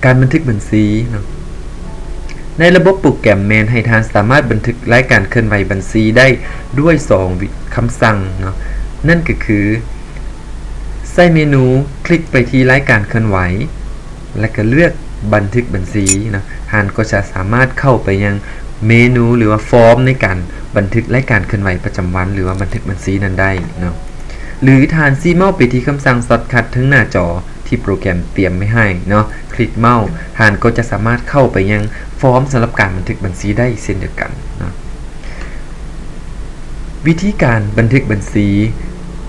การบันทึกบัญชีเนาะในระบบโปรแกรมแมนให้ทานสามารถบันทึกรายการเคลื่อนไหวบัญชีได้ด้วย2คำสั่งเนาะนั่นก็คือใส่เมนูคลิกไปที่รายการเคลื่อนไหวแล้วก็เลือกบันทึกบัญชีนะทานก็จะสามารถเข้าไปยังเมนูหรือว่าฟอร์มในการบันทึกรายการเคลื่อนไหวประจำวันหรือว่าบันทึกบัญชีนั้นได้เนาะหรือทานซีเมาส์ไปที่คำสั่งช็อตคัททั้งหน้าจอที่โปรแกรมเตรียมไม่ให้เนาะคลิกเมาส์ทานก็จะสามารถเข้าไปยังฟอร์มสำหรับการบันทึกบัญชีได้เช่นเดียวกันเนาะวิธีการบันทึกบัญชี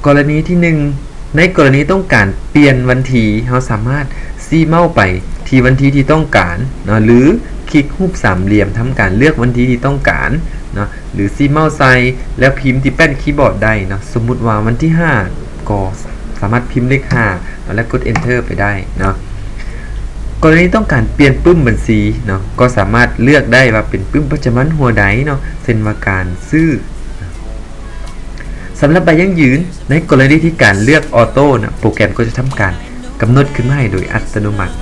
กรณีที่1ในกรณีต้องการเปลี่ยนวันที่เราสามารถซีเมาส์ไปที่วันที่ที่ต้องการเนาะหรือคลิกรูปสามเหลี่ยมทำการเลือกวันที่ที่ต้องการเนาะหรือซีเมาส์ใส่แล้วพิมพ์ที่แป้นคีย์บอร์ดได้เนาะสมมุติว่าวันที่5ก็สามารถพิมพ์เลข5แล้วกด enter ไปได้เนาะกรณีต้องการเปลี่ยนปึ้มบัญชีเนาะก็สามารถเลือกได้ว่าเป็นปึ้มประจำวันหัวใดเนาะเช่นว่าการซื้อสำหรับใบยั่งยืนในกรณีที่การเลือกออโต้นะโปรแกรมก็จะทำการกำหนดขึ้นมาให้โดยอัตโนมัติ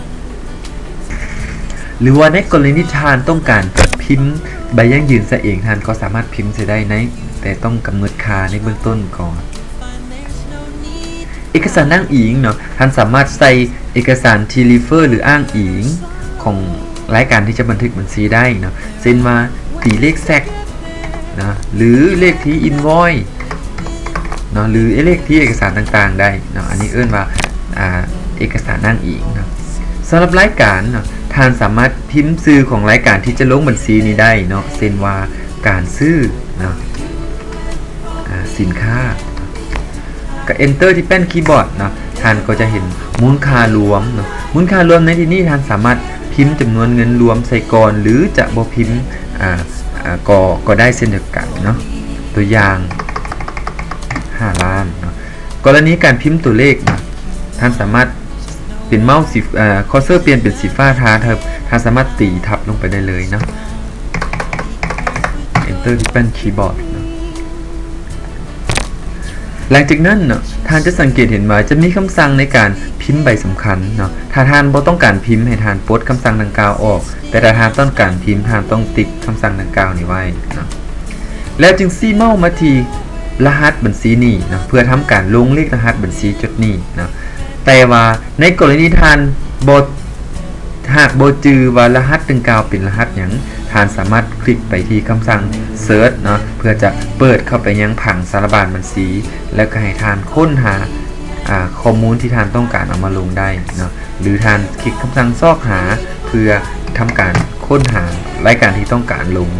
หรือว่าในกรณีที่ทานต้องการพิมพ์ใบยั่งยืนซะเองทานก็สามารถพิมพ์ได้ในแต่ต้องกำหนดค่าในเบื้องต้นก่อนเอกสารอ้างอิงเนาะท่านสามารถใส่เอกสารที่รีเฟอร์หรืออ้างอิงของรายการที่จะบันทึกบัญชีได้เนาะเช่นว่าตีเลขแซกนะหรือเลขที่อินวอยเนาะหรือเลขที่เอกสารต่างๆได้เนาะอันนี้เอิ้นว่าเอกสารอ้างอิงเนาะสำหรับรายการเนาะท่านสามารถพิมพ์ชื่อของรายการที่จะลงบัญชีนี้ได้เนาะเช่นว่าการซื้อเนาะสินค้าก็ enter ที่แป้นคีย์บอร์ดเนาะท่านก็จะเห็นมูลค่ารวมเนาะมูลค่ารวมในที่นี้ท่านสามารถพิมพ์จำนวนเงินรวมใส่ก่อนหรือจะบ่พิมพ์ก็ได้เช่นเดียวกันเนาะตัวอย่าง5 ล้านเนาะกรณีการพิมพ์ตัวเลขนะท่านสามารถเป็นเมาส์สีคอร์เซอร์เปลี่ยนเป็นสีฟ้าท่านสามารถตีทับลงไปได้เลยเนาะ enter ที่แป้นคีย์บอร์ดหลังจากนั้นเนาะท่านจะสังเกตเห็นว่าจะมีคำสั่งในการพิมพ์ใบสำคัญเนาะถ้าท่านบ่ต้องการพิมพ์ให้ท่านปลดคำสั่งดังกล่าวออกแต่ถ้าท่านต้องการพิมพ์ท่านต้องติ๊กคำสั่งดังกล่าวนี้ไว้เนาะแล้วจึงซีเมาส์มาที่รหัสบัญชีนี้นะเพื่อทำการลงเลขรหัสบัญชีจุดนี้นะแต่ว่าในกรณีท่านหากบ่จือว่ารหัสดังกล่าวเป็นรหัสหยังท่านสามารถคลิกไปที่คำสั่ง search เนาะเพื่อจะเปิดเข้าไปยังผังสารบานบัญชีแล้วก็ให้ท่านค้นหาข้อมูลที่ท่านต้องการเอามาลงได้เนาะหรือท่านคลิกคำสั่งซอกหาเพื่อทำการค้นหารายการที่ต้องการลง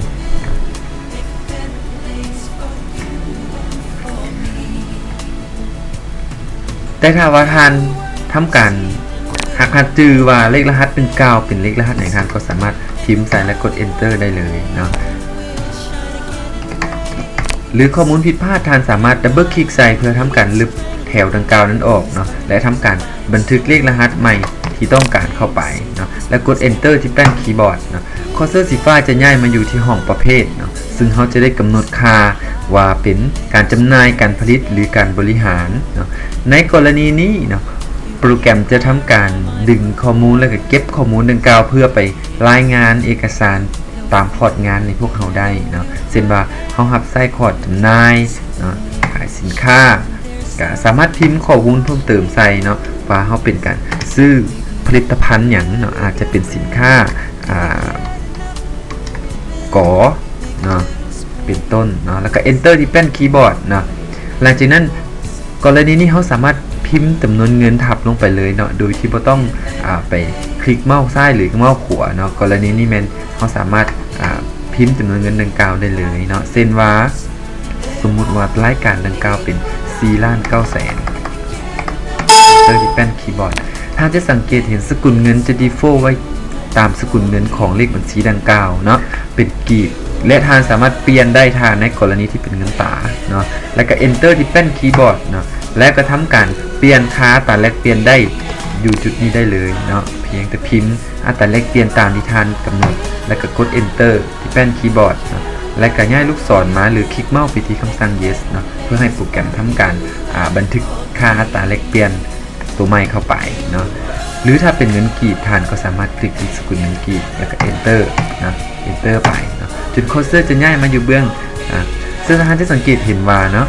แต่ถ้าว่าท่านทำการหากท่านจือว่าเลขรหัสเป็น9เป็นเลขรหัสไหนท่านก็สามารถพิมพ์ใส่และกด enter ได้เลยเนาะหรือข้อมูลผิดพลาดท่านสามารถดับเบิลคลิกใส่เพื่อทำการลบแถวดังกล่าวนั้นออกเนาะและทำการบันทึกเลขรหัสใหม่ที่ต้องการเข้าไปเนาะและกด enter ที่แป้นคีย์บอร์ดเนาะคอร์เซอร์สีฟ้าจะย้ายมาอยู่ที่ห้องประเภทเนาะซึ่งเขาจะได้กำหนดค่าว่าเป็นการจำหน่ายการผลิตหรือการบริหารเนาะในกรณีนี้เนาะโปรแกรมจะทำการดึงข้อมูลแล้วก็เก็บข้อมูลดังกล่าวเพื่อไปรายงานเอกสารตามพอร์ตงานในพวกเขาได้เนาะเช่นว่าเขาหับไส้คอร์ดจำหน่ายเนาะขายสินค้าก็สามารถพิมพ์ข้อมูลเพิ่มเติมใส่เนาะว่าเขาเป็นการซื้อผลิตภัณฑ์อย่างเนาะอาจจะเป็นสินค้ากอเนาะเป็นต้นเนาะแล้วก็ enter ที่แป้นคีย์บอร์ดเนาะหลังจากนั้นกรณีนี้เขาสามารถพิมพ์จำนวนเงินทับลงไปเลยเนาะโดยที่ไม่ต้องไปคลิกเมาส์ซ้ายหรือเมาส์ขวาเนาะกรณีนี้แมนเขาสามารถพิมพ์จำนวนเงินดังกล่าวได้เลยเนาะเช่นว่าสมมุติว่ารายการดังกล่าวเป็น4,900,000เจอที่แป้นคีย์บอร์ดถ้าจะสังเกตเห็นสกุลเงินจะ default ไว้ตามสกุลเงินของเลขบัญชีดังกล่าวเนาะเป็นกีบและทานสามารถเปลี่ยนได้ทานในกรณีที่เป็นเงินตราเนาะแล้วก็ enter ที่แป้นคีย์บอร์ดเนาะและก็ทำการเปลี่ยนค่าอัตราแลกเปลี่ยนได้อยู่จุดนี้ได้เลยเนาะเพียงแต่พิมพ์อัตราแลกเปลี่ยนตามที่ทานกำหนดแล้วก็กด enter ที่แป้นคีย์บอร์ดเนาะและก็ย้ายลูกศรมาหรือคลิกเมาส์ไปที่คำสั่ง yes เนาะเพื่อให้โปรแกรมทำการบันทึกค่าอัตราแลกเปลี่ยนตัวใหม่เข้าไปเนาะ รือถ้าเป็นเงินกีบท่านก็สามารถคลิกที่สกุลเงินกีบแล้วก็ enter นะ enter ไปเนาะจุดโคเซอร์จะย้ายมาอยู่เบื้องซึ่งท่านจะสังเกตเห็นว่าเนาะ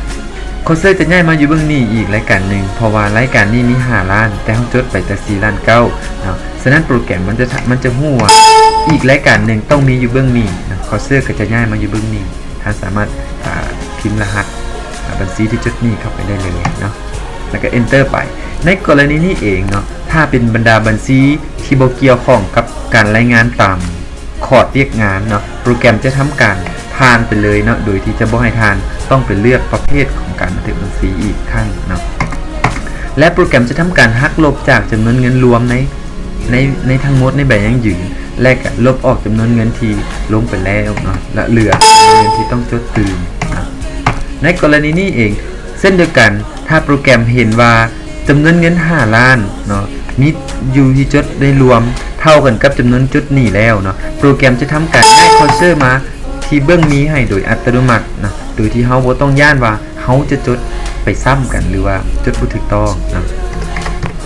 โคเซอร์จะย้ายมาอยู่เบื้องนี้อีกรายการหนึ่งเพราะว่ารายการนี้มี5ล้านแต่เขาจดไปแต่4ล้าน9เนาะฉะนั้นโปรแกรมมันจะฮู้ว่าอีกรายการหนึ่งต้องมีอยู่เบื้องนี้นะโคเซอร์ก็จะย้ายมาอยู่เบื้องนี้ท่านสามารถพิมพ์รหัสบัญชีที่จดนี้เข้าไปได้เลยเนาะแล้วก็ enter ไปในกรณีนี้เองเนาะถ้าเป็นบรรดาบัญชีที่บ่เกี่ยวข้องกับการรายงานตามคอร์ดเรียกงานเนาะโปรแกรมจะทำการผ่านไปเลยเนาะโดยที่จะบ่ให้ทานต้องไปเลือกประเภทของการบันทึกบัญชีอีกครั้งเนาะและโปรแกรมจะทำการหักลบจากจำนวนเงินรวมในทั้งหมดในใบยั่งยืนและก็ลบออกจำนวนเงินที่ลงไปแล้วเนาะและเหลือเงินที่ต้องจดตืมนะในกรณีนี้เองเส้นเดียวกันถ้าโปรแกรมเห็นว่าจำนวนเงิน5ล้านเนาะมีอยู่ที่จดได้รวมเท่ากันกับจำนวนจุดนี้แล้วเนาะโปรแกรมจะทำการย้ายคอร์เซอร์มาที่เบื้องนี้ให้โดยอัตโนมัตินะโดยที่เฮาบ่ต้องย่านว่าเฮาจะจดไปซ้ำกันหรือว่าจดบ่ถูกต้องนะ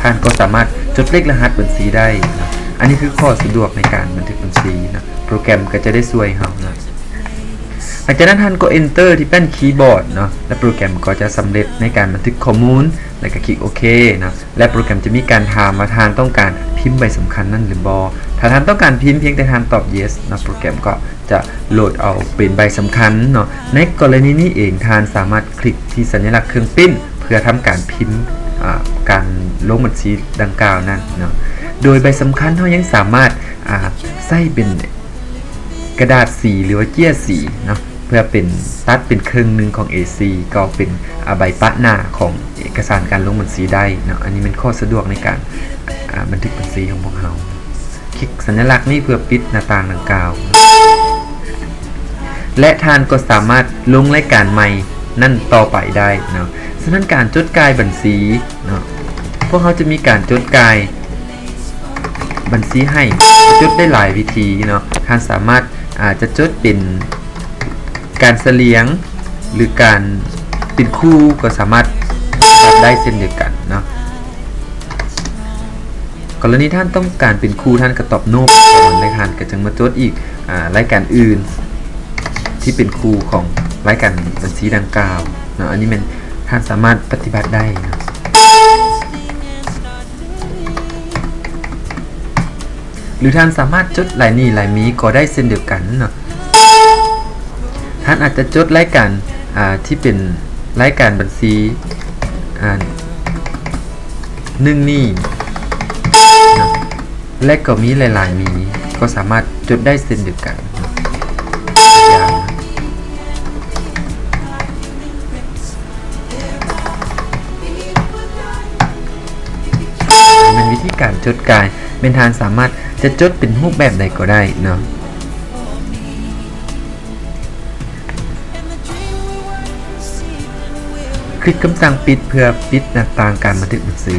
ท่านก็สามารถจดเลขรหัสบัญชีได้นะอันนี้คือข้อสะดวกในการบันทึกบัญชีนะโปรแกรมก็จะได้ช่วยเฮานะหลังจากนั้นท่านก็ enter ที่แป้นคีย์บอร์ดเนาะและโปรแกรมก็จะสำเร็จในการบันทึกข้อมูลแล้วก็คลิกโอเคนะและโปรแกรมจะมีการถามว่าท่านต้องการพิมพ์ใบสำคัญนั่นหรือบ่ถ้าท่านต้องการพิมพ์เพียงแต่ท่านตอบ yes นะโปรแกรมก็จะโหลดเอาเป็นใบสำคัญเนาะในกรณีนี้เองท่านสามารถคลิกที่สัญลักษณ์เครื่องปริ้นเพื่อทำการพิมพ์การลงบัญชีดังกล่าวนั้นเนาะโดยใบสำคัญเฮายังสามารถใส่เป็นกระดาษสีหรือว่าเจี้ยสีเนาะเพื่อเป็นตัดเป็นครึ่งหนึ่งของ A4 ก็เป็นใบปะหน้าของเอกสารการลงบัญชีได้เนาะอันนี้เป็นข้อสะดวกในการบันทึกบัญชีของพวกเราคลิกสัญลักษณ์นี้เพื่อปิดหน้าต่างดังกล่าวและท่านก็สามารถลงรายการใหม่นั่นต่อไปได้เนาะฉะนั้นการจดกายบัญชีเนาะพวกเขาจะมีการจดกายบัญชีให้จดได้หลายวิธีเนาะท่านสามารถจะจดเป็นการเสลียงหรือการเป็นคู่ก็สามารถทำได้เช่นเดียวกันเนาะกรณีท่านต้องการเป็นคู่ท่านก็ตอบโน้ก่อนรายการก็จึงมาจดอีกรายการอื่นที่เป็นคู่ของรายการบัญชีดังกล่าวเนาะอันนี้มันท่านสามารถปฏิบัติได้นะหรือท่านสามารถจดรายนี้รายนี้ก็ได้เช่นเดียวกันเนาะท่านอาจจะจดรายการที่เป็นรายการบัญชีหนึ่งนี่นะและก็มีหลายๆมีก็สามารถจดได้เช่นเดียวกันเป็นวิธีการจดกายเป็นทางสามารถจะจดเป็นรูปแบบใดก็ได้เนาะคลิกคำสั่งปิดเพื่อปิดหน้าต่างการบันทึกบัญชี